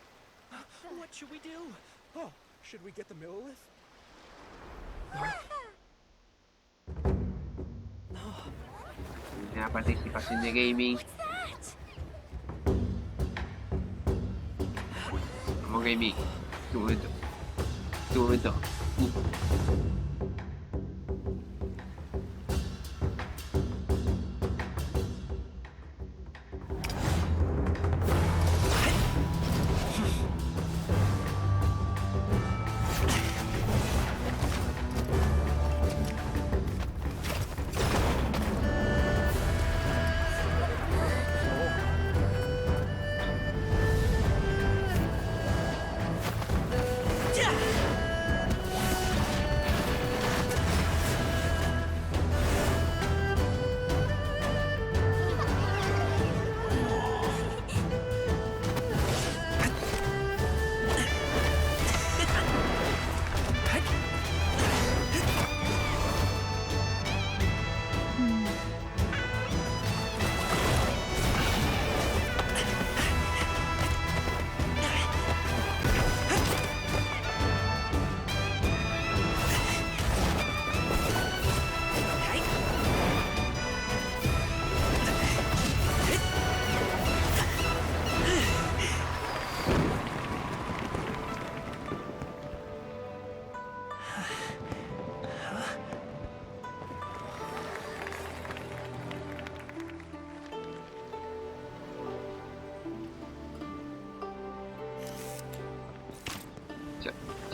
What should we do? Oh, should we get the Millilith? La participación de gaming. What's that? Vamos gaming. Tu momento. Tu momento.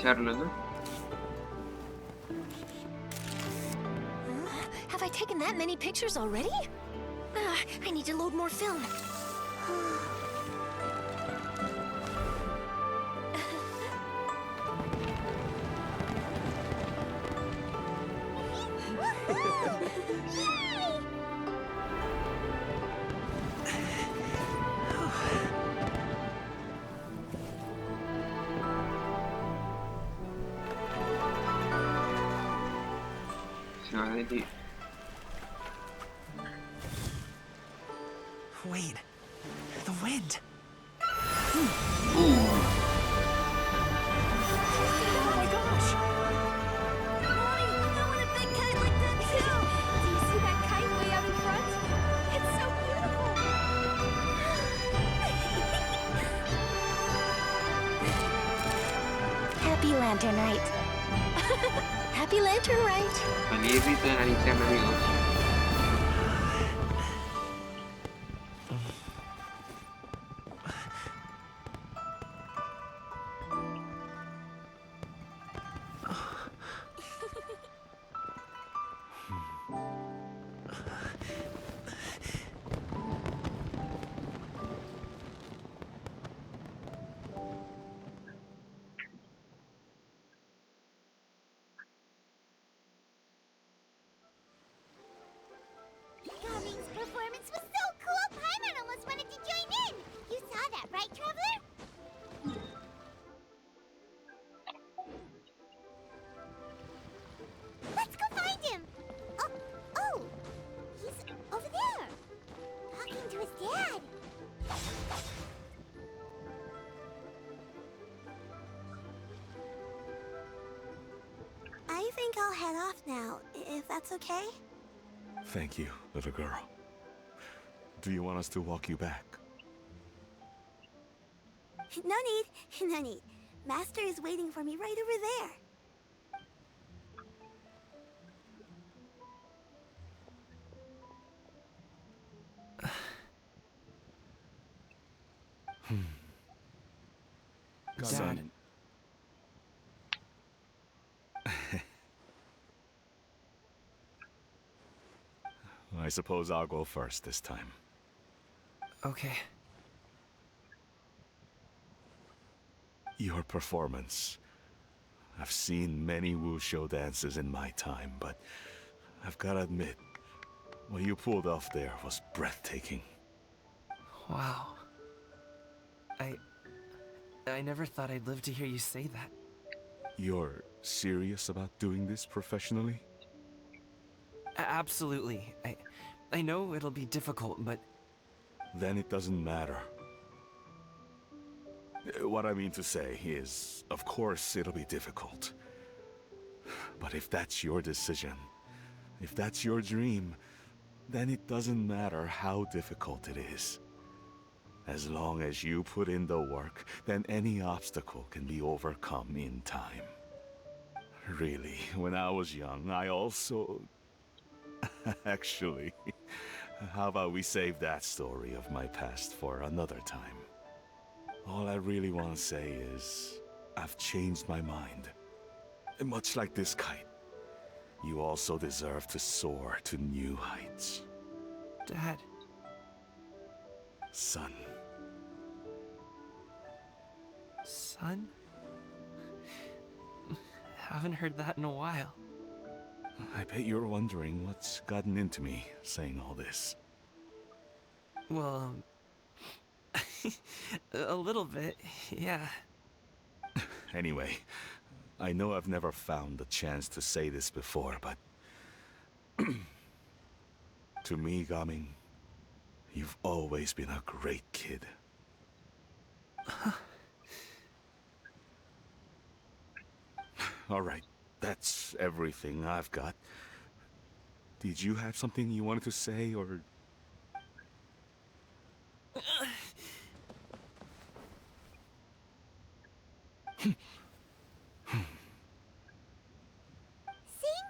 Charlo, ¿no? Have I taken that many pictures already? I need to load more film. Wait, the wind. Oh my gosh! Mommy, I want a big kite like that too! Do you see that kite way out in front? It's so beautiful! Happy Lantern Rite. Happy Lantern Rite. Feliz Rito de la Linterna, amigos. Gummi's performance was so cool, Paimon almost wanted to join in! You saw that, right, Traveler? Let's go find him! Oh! He's over there! Talking to his dad! I think I'll head off now, if that's okay? Thank you, little girl. Do you want us to walk you back? No need, no need. Master is waiting for me right over there. Dad. I suppose I'll go first this time. Okay. Your performance. I've seen many wushou dances in my time, but I've gotta admit, what you pulled off there was breathtaking. Wow. I never thought I'd live to hear you say that. You're serious about doing this professionally? Absolutely. I know it'll be difficult, but... Then it doesn't matter. What I mean to say is, of course it'll be difficult. But if that's your decision, if that's your dream, then it doesn't matter how difficult it is. As long as you put in the work, then any obstacle can be overcome in time. Really, when I was young, I also... Actually, how about we save that story of my past for another time? All I really want to say is, I've changed my mind. Much like this kite, you also deserve to soar to new heights. Dad. Son. Son? Haven't heard that in a while. I bet you're wondering what's gotten into me saying all this. Well, a little bit, yeah. Anyway, I know I've never found the chance to say this before, but... to me, Gaming, you've always been a great kid. Alright, that's everything I've got. Did you have something you wanted to say, or... Seeing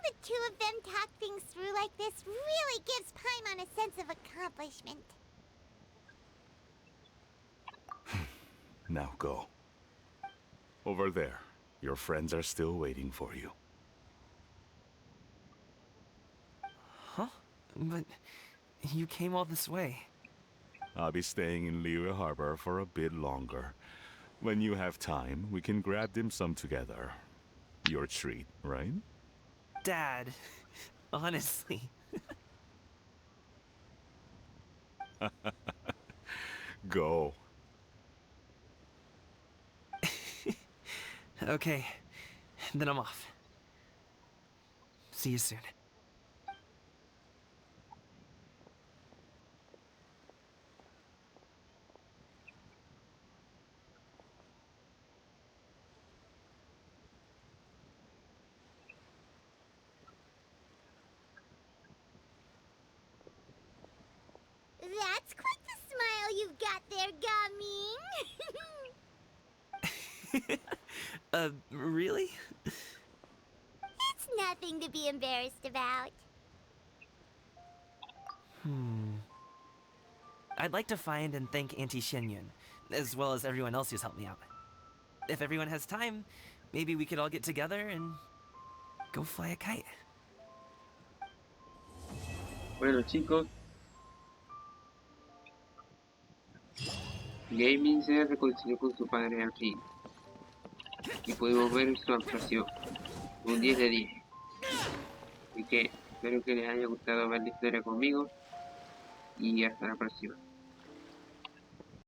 the two of them talk things through like this really gives Paimon a sense of accomplishment. Now go. Over there. Your friends are still waiting for you. Huh? But you came all this way. I'll be staying in Liyue Harbor for a bit longer. When you have time, we can grab dim sum together. Your treat, right? Dad, honestly. Go. Okay, then I'm off. See you soon. That's quite the smile you've got there, Gaming. Really? It's nothing to be embarrassed about. I'd like to find and thank Auntie Shenyun, as well as everyone else who's helped me out. If everyone has time, maybe we could all get together and go fly a kite. Bueno, chicos, Gaming se reconcilió con su padre al fin y pudimos ver su actuación, un 10 de 10. Así que espero que les haya gustado ver la historia conmigo y hasta la próxima.